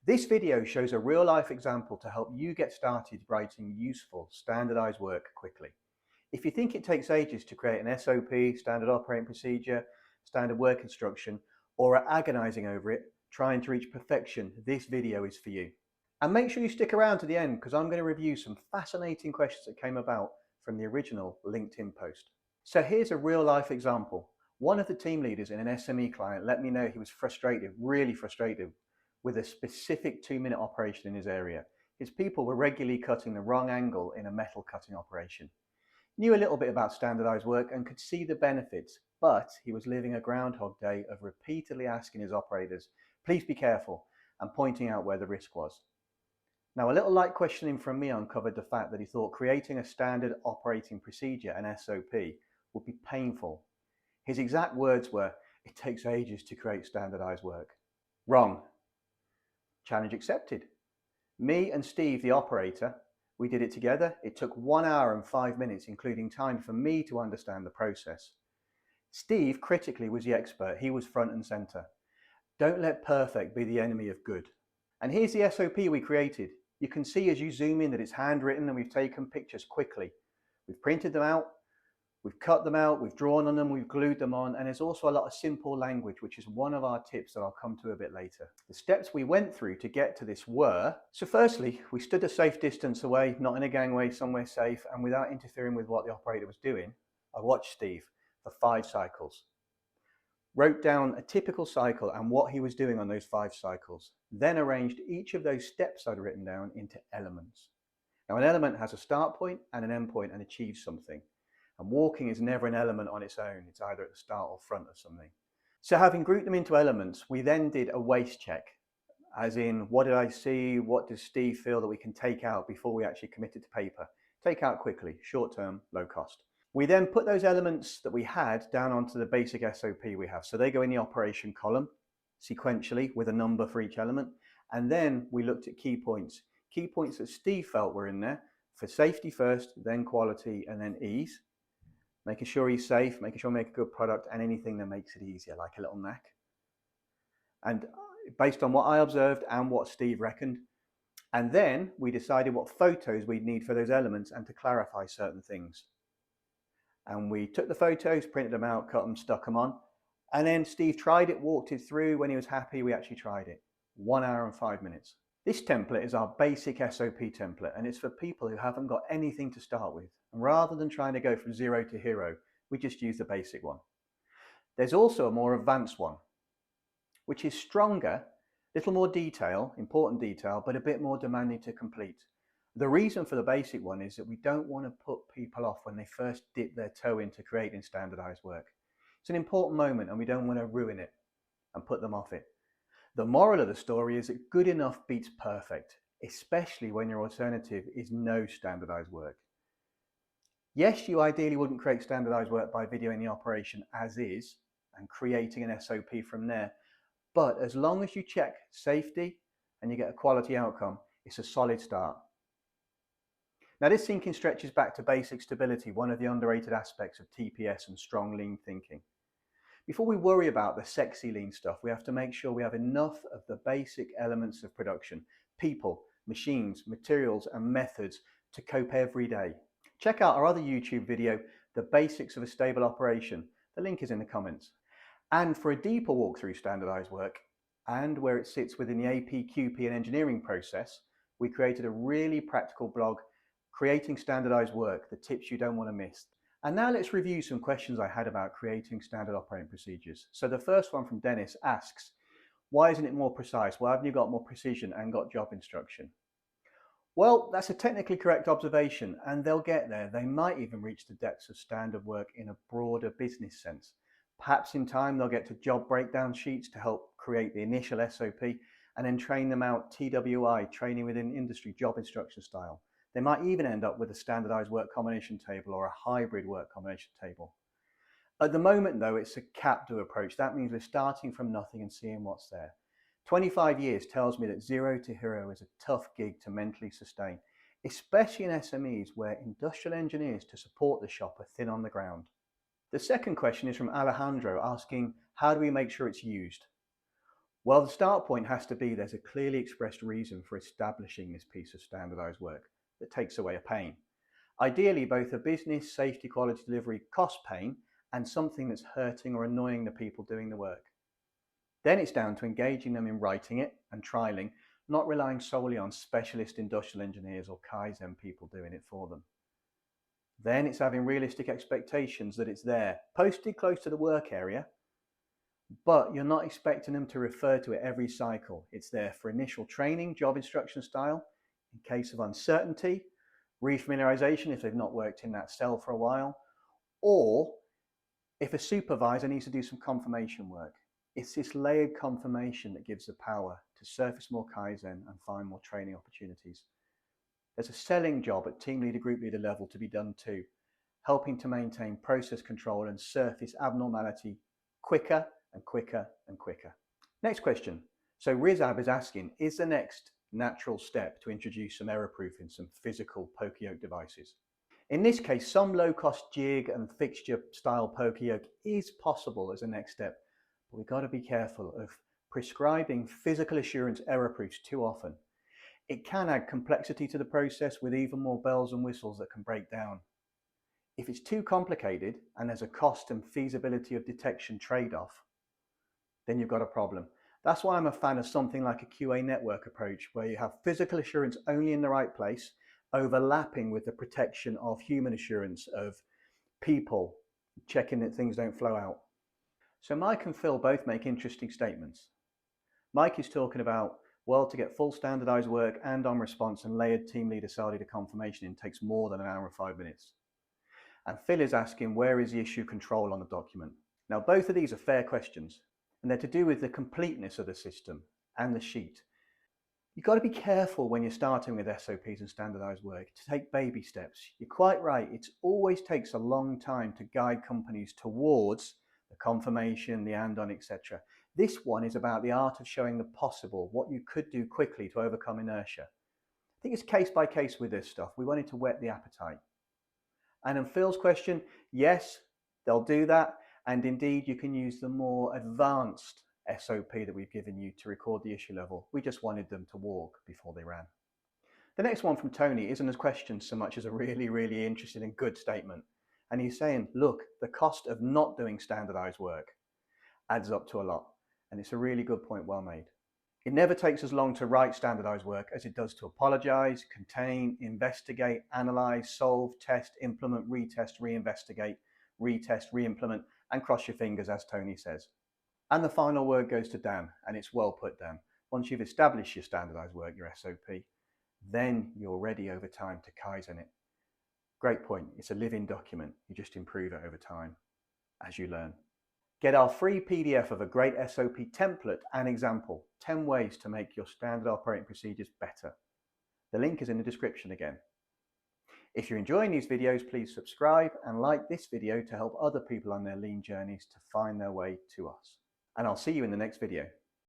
This video shows a real-life example to help you get started writing useful, standardized work quickly. If you think it takes ages to create an SOP, standard operating procedure, standard work instruction, or are agonizing over it, trying to reach perfection, this video is for you. And make sure you stick around to the end because I'm going to review some fascinating questions that came about from the original LinkedIn post. So here's a real-life example. One of the team leaders in an SME client let me know he was frustrated, really frustrated, with a specific 2-minute operation in his area. His people were regularly cutting the wrong angle in a metal cutting operation. Knew a little bit about standardized work and could see the benefits, but he was living a Groundhog Day of repeatedly asking his operators, please be careful, and pointing out where the risk was. Now, a little light questioning from me uncovered the fact that he thought creating a standard operating procedure, an SOP, would be painful. His exact words were, it takes ages to create standardized work. Wrong. Challenge accepted. Me and Steve, the operator, we did it together. It took 1 hour and 5 minutes, including time for me to understand the process. Steve, critically, was the expert. He was front and center. Don't let perfect be the enemy of good. And here's the SOP we created. You can see as you zoom in that it's handwritten and we've taken pictures quickly. We've printed them out, we've cut them out, we've drawn on them, we've glued them on, and there's also a lot of simple language, which is one of our tips that I'll come to a bit later. The steps we went through to get to this were, so firstly, we stood a safe distance away, not in a gangway, somewhere safe, and without interfering with what the operator was doing, I watched Steve for 5 cycles. Wrote down a typical cycle and what he was doing on those 5 cycles, then arranged each of those steps I'd written down into elements. Now, an element has a start point and an end point and achieves something. And walking is never an element on its own. It's either at the start or front of something. So having grouped them into elements, we then did a waste check. As in, what did I see? What does Steve feel that we can take out before we actually commit it to paper? Take out quickly, short term, low cost. We then put those elements that we had down onto the basic SOP we have. So they go in the operation column sequentially with a number for each element. And then we looked at key points that Steve felt were in there for safety first, then quality, and then ease. Making sure he's safe, making sure we make a good product, and anything that makes it easier, like a little knack. And based on what I observed and what Steve reckoned, and then we decided what photos we'd need for those elements and to clarify certain things. And we took the photos, printed them out, cut them, stuck them on, and then Steve tried it, walked it through. When he was happy, we actually tried it. 1 hour and 5 minutes. This template is our basic SOP template, and it's for people who haven't got anything to start with. And rather than trying to go from zero to hero, we just use the basic one. There's also a more advanced one, which is stronger, little more detail, important detail, but a bit more demanding to complete. The reason for the basic one is that we don't want to put people off when they first dip their toe into creating standardized work. It's an important moment and we don't want to ruin it and put them off it. The moral of the story is that good enough beats perfect, especially when your alternative is no standardized work. Yes, you ideally wouldn't create standardized work by videoing the operation as is and creating an SOP from there, but as long as you check safety and you get a quality outcome, it's a solid start. Now, this thinking stretches back to basic stability, one of the underrated aspects of TPS and strong lean thinking. Before we worry about the sexy lean stuff, we have to make sure we have enough of the basic elements of production, people, machines, materials, and methods to cope every day. Check out our other YouTube video, The Basics of a Stable Operation. The link is in the comments. And for a deeper walk through standardized work and where it sits within the AP, QP, and engineering process, we created a really practical blog, Creating Standardized Work, the tips you don't want to miss. And now let's review some questions I had about creating standard operating procedures. So the first one from Dennis asks, why isn't it more precise? Why haven't you got more precision and got job instruction? Well, that's a technically correct observation, and they'll get there. They might even reach the depths of standard work in a broader business sense. Perhaps in time they'll get to job breakdown sheets to help create the initial SOP and then train them out TWI, training within industry, job instruction style. They might even end up with a standardized work combination table or a hybrid work combination table. At the moment though, it's a cap-do approach. That means we're starting from nothing and seeing what's there. 25 years tells me that zero to hero is a tough gig to mentally sustain, especially in SMEs where industrial engineers to support the shop are thin on the ground. The second question is from Alejandro asking, how do we make sure it's used? Well, the start point has to be there's a clearly expressed reason for establishing this piece of standardized work that takes away a pain. Ideally, both a business safety quality delivery cost pain and something that's hurting or annoying the people doing the work. Then it's down to engaging them in writing it and trialing, not relying solely on specialist industrial engineers or Kaizen people doing it for them. Then it's having realistic expectations that it's there, posted close to the work area, but you're not expecting them to refer to it every cycle. It's there for initial training, job instruction style, in case of uncertainty, refamiliarization if they've not worked in that cell for a while, or if a supervisor needs to do some confirmation work. It's this layered confirmation that gives the power to surface more Kaizen and find more training opportunities. There's a selling job at team leader, group leader level to be done too, helping to maintain process control and surface abnormality quicker and quicker and quicker. Next question. So Rizab is asking, is the next natural step to introduce some error proofing, some physical Poka Yoke devices? In this case, some low-cost jig and fixture style Poka Yoke is possible as a next step, but we've got to be careful of prescribing physical assurance error proofs too often. It can add complexity to the process with even more bells and whistles that can break down. If it's too complicated and there's a cost and feasibility of detection trade-off, then you've got a problem. That's why I'm a fan of something like a QA network approach, where you have physical assurance only in the right place, overlapping with the protection of human assurance of people checking that things don't flow out. So Mike and Phil both make interesting statements. Mike is talking about, well, to get full standardized work and on response and layered team leader cell leader confirmation in takes more than an hour and 5 minutes. And Phil is asking, where is the issue control on the document? Now, both of these are fair questions, and they're to do with the completeness of the system and the sheet. You've got to be careful when you're starting with SOPs and standardized work to take baby steps. You're quite right, it always takes a long time to guide companies towards the confirmation, the and-on, etc. This one is about the art of showing the possible, what you could do quickly to overcome inertia. I think it's case by case with this stuff. We wanted to whet the appetite. And in Phil's question, yes, they'll do that. And indeed, you can use the more advanced SOP that we've given you to record the issue level. We just wanted them to walk before they ran. The next one from Tony isn't a question so much as a really, really interesting and good statement. And he's saying, look, the cost of not doing standardized work adds up to a lot. And it's a really good point, well made. It never takes as long to write standardized work as it does to apologize, contain, investigate, analyze, solve, test, implement, retest, reinvestigate, retest, reimplement, and cross your fingers, as Tony says. And the final word goes to Dan, and it's well put, Dan. Once you've established your standardized work, your SOP, then you're ready over time to Kaizen it. Great point. It's a living document. You just improve it over time as you learn. Get our free PDF of a great SOP template and example, 10 ways to make your standard operating procedures better. The link is in the description again. If you're enjoying these videos, please subscribe and like this video to help other people on their lean journeys to find their way to us. And I'll see you in the next video.